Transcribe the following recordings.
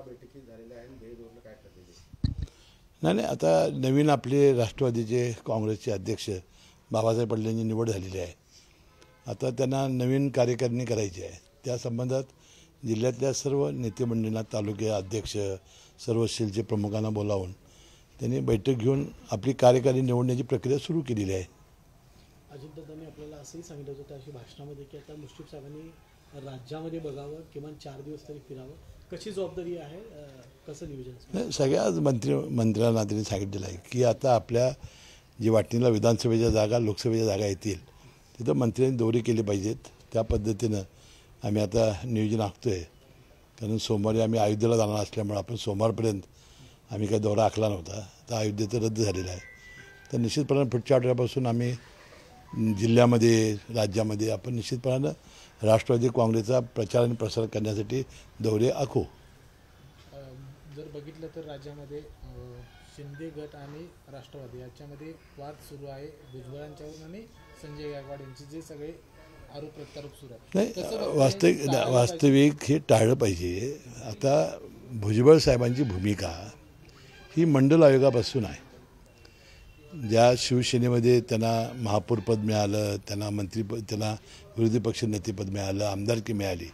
या बैठकीत झालेल्या आहे आणि ध्येय धोरण काय ठरलेले? नाही, आता नवीन आपले राष्ट्रवादीचे काँग्रेसचे अध्यक्ष बाबासाहेब पटले यांची निवड झालेली आहे. आता त्यांना नवीन कार्यकारिणी करायची आहे. त्या संबंधात जिल्ह्यातल्या सर्व नेतेमंडळींना, तालुके अध्यक्ष, सर्व सेलचे प्रमुखांना बोलावून त्यांनी बैठक घेऊन आपली कार्यकारिणी निवडण्याची प्रक्रिया सुरू केलेली आहे. अजितदादांनी आपल्याला असंही सांगितलं होतं त्या भाषणामध्ये की आता मुश्रीफ साहेबांनी राज्यामध्ये बघावं, किमान 4 दिवस तरी फिरावं. कशी जबाबदारी आहे, कसं नियोजन? सगळ्याच मंत्र्यांना त्यांनी सांगितलेलं आहे की आता आपल्या जी वाटणीला विधानसभेच्या जागा, लोकसभेच्या जागा येतील तिथं मंत्र्यांनी दौरे केले पाहिजेत. त्या पद्धतीनं आम्ही आता नियोजन आखतो आहे. कारण सोमवारी आम्ही अयोध्येला जाणार असल्यामुळे आपण सोमवारपर्यंत आम्ही काही दौरा आखला नव्हता, तर अयोध्येचं रद्द झालेलं आहे. तर निश्चितपणे पुढच्या आठवड्यापासून आम्ही जिल्ह्यामध्ये, राज्यामध्ये आपण निश्चितपणानं राष्ट्रवादी काँग्रेसचा प्रचार आणि प्रसार करण्यासाठी दौरे आखू. जर बघितलं तर राज्यामध्ये शिंदे गट आणि राष्ट्रवादी याच्यामध्ये वाद सुरू आहे भुजबळांच्यावरून आणि संजय गायकवाड यांचे जे सगळे आरोप प्रत्यारोप सुरू आहेत. नाही, वास्तविक हे टाळलं पाहिजे. आता भुजबळ साहेबांची भूमिका ही मंडल आयोगापासून आहे. ज्या शिवसेनेमध्ये त्यांना महापौरपद मिळालं, त्यांना मंत्रीपद, त्यांना विरोधी पक्ष नेतेपद मिळालं, आमदारकी मिळाली,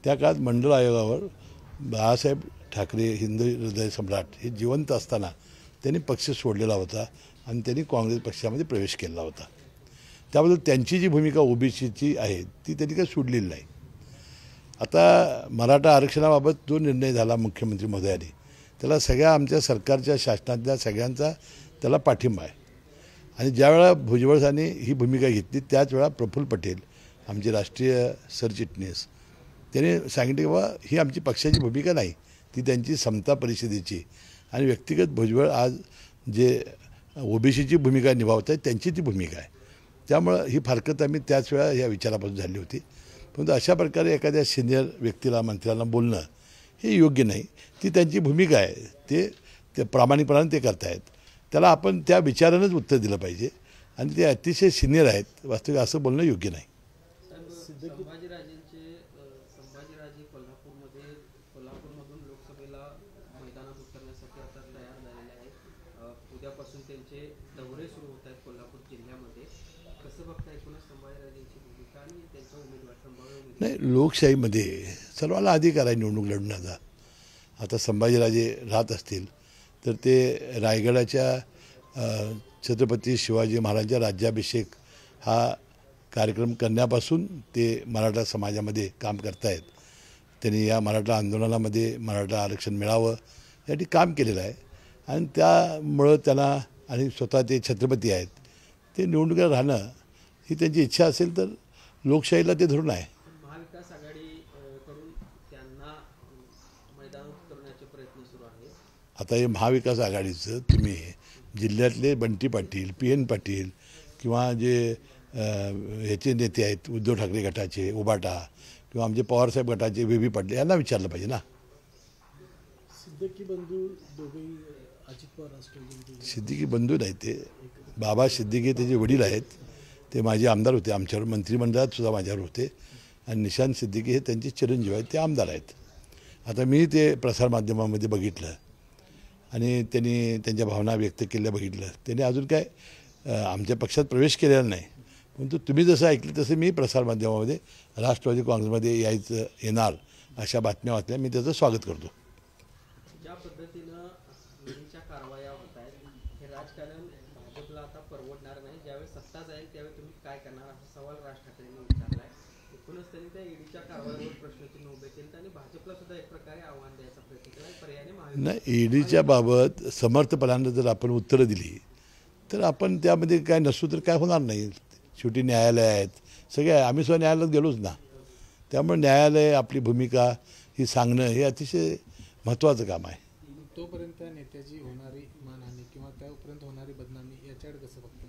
त्या काळात मंडळ आयोगावर बाळासाहेब ठाकरे हिंदू हृदय सम्राट हे जिवंत असताना त्यांनी पक्ष सोडलेला होता आणि त्यांनी काँग्रेस पक्षामध्ये प्रवेश केला होता. त्याबद्दल त्यांची जी भूमिका ओबीसीची आहे ती त्यांनी काही सोडलेली नाही. आता मराठा आरक्षणाबाबत जो निर्णय झाला मुख्यमंत्री महोदयांनी, त्याला सगळ्या आमच्या सरकारच्या, शासनातल्या सगळ्यांचा त्याला पाठिंबा आहे. आणि ज्यावेळा भुजबळ साहेबांनी ही भूमिका घेतली त्याच वेळा प्रफुल्ल पटेल आमचे राष्ट्रीय सरचिटणीस त्यांनी सांगितले की बाबा ही आमची पक्षाची भूमिका नाही, ती त्यांची समता परिषदेची आणि व्यक्तिगत भुजबळ आज जे ओबीसीची भूमिका निभावत आहेत त्यांची ती भूमिका आहे. त्यामुळं ही फारकत आम्ही त्याच वेळा या विचारापासून झाली होती. परंतु अशा प्रकारे एखाद्या सिनियर व्यक्तीला, मंत्र्यांना बोलणं हे योग्य नाही. ती त्यांची भूमिका आहे, ते प्रामाणिकपणाने ते करतायत. त्याला आपण त्या विचारानंच उत्तर दिलं पाहिजे आणि ते अतिशय सिनियर आहेत. वास्तविक असं बोलणं योग्य नाही. संभाजीराजे कोल्हापूरमधून लोकसभेला मैदानात उतरण्यासाठी आता तयार झालेले आहेत. उद्यापासून त्यांचे दौरे सुरू होत आहेत कोल्हापूर जिल्ह्यामध्ये. कसं बघता एकूणच संभाजीराजेंची भूमिका आणि त्यांचा उमेदवार संभाव्य? नाही, लोकशाहीमध्ये सर्वांना अधिकार आहे निवडणूक लढण्याचा. आता संभाजीराजे राहत असतील तर ते रायगडाच्या छत्रपती शिवाजी महाराजांच्या राज्याभिषेक हा कार्यक्रम करण्यापासून ते मराठा समाजामध्ये काम करतायत. त्यांनी या मराठा आंदोलनामध्ये मराठा आरक्षण मिळावं यासाठी काम केलेलं आहे आणि त्यामुळं त्यांना, आणि स्वतः ते छत्रपती आहेत, ते निवडणुकीला राहणं ही त्यांची इच्छा असेल तर लोकशाहीला ते धरून आहे. महाविकास आघाडीकडून त्यांना मैदानात उतरण्याचे प्रयत्न सुरू आहेत. आता हे महाविकास आघाडीचं तुम्ही जिल्ह्यातले बंटी पाटील, PN पाटील किंवा जे ह्याचे नेते आहेत उद्धव ठाकरे गटाचे, उबाटा, किंवा आमचे पवारसाहेब गटाचे VB पाटील यांना विचारलं पाहिजे ना. सिद्दीकी बंधू दोघेही अजित पवार राष्ट्रवादी. सिद्दीकी बंधू नाही, ते बाबा सिद्दीकी त्याचे वडील आहेत. ते माझे आमदार होते, आमच्यावर मंत्रिमंडळात सुद्धा माझ्यावर होते. आणि निशांत सिद्दीकी हे त्यांचे चिरंजीव आहेत, ते आमदार आहेत. आता मी ते प्रसारमाध्यमामध्ये बघितलं आणि त्यांनी त्यांच्या भावना व्यक्त केल्या बघितलं. त्यांनी अजून काय आमच्या पक्षात प्रवेश केलेला नाही. परंतु तुम्ही जसं ऐकलं तसं मी प्रसारमाध्यमामध्ये राष्ट्रवादी काँग्रेसमध्ये येणार अशा बातम्या वाचल्या. मी त्याचं स्वागत करतो. ज्या पद्धतीनं ईडीच्या कारवाया होत आहेत हे राजकारण भाजपला आता परवडणार नाही. ज्यावेळी सत्ता जाईल त्यावेळी तुम्ही काय करणार असा सवाल राज ठाकरेंनी विचारला आहे. एकूणच त्यांनी त्या ईडीच्या कारवाईवर प्रश्नचिन्ह उभे केले आणि भाजपला सुद्धा एक प्रकारे आव्हान द्यायचा प्रयत्न केला. पर्यायाने नाही, ईडीच्या बाबत समर्थपणानं जर आपण उत्तरं दिली तर आपण त्यामध्ये काय नसू तर काय होणार नाही. शेवटी न्यायालय आहेत सगळे, आम्ही सुद्धा न्यायालयात गेलोच ना. त्यामुळे न्यायालय आपली भूमिका ही सांगणं हे अतिशय महत्त्वाचं काम आहे. तोपर्यंत नेत्याची होणारी मानहानी किंवा त्यापर्यंत होणारी बदनामी याच्याकडे कसं बघतो?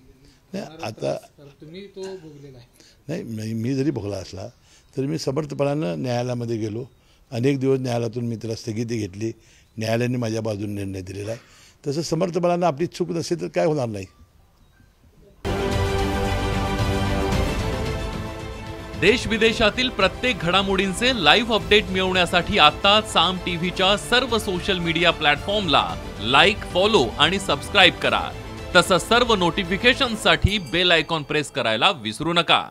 नाही, आता तुम्ही तो भोगलेला आहे. नाही, मी जरी भोगला असला तरी मी समर्थपणानं न्यायालयामध्ये गेलो. अनेक दिवस न्यायालयातून मी त्याला स्थगिती घेतली. न्यायालयाने माझ्या बाजूने निर्णय दिलेला आहे. तसं समर्थपणानं आपली चूक नसेल तर काय होणार नाही. देश विदेशातील प्रत्येक घडामोडींचे लाईव्ह अपडेट मिळवण्यासाठी आता साम टीव्हीच्या सर्व सोशल मीडिया प्लॅटफॉर्मला लाईक, फॉलो आणि सबस्क्राईब करा. तसंच सर्व नोटिफिकेशनसाठी बेल आयकॉन प्रेस करायला विसरू नका.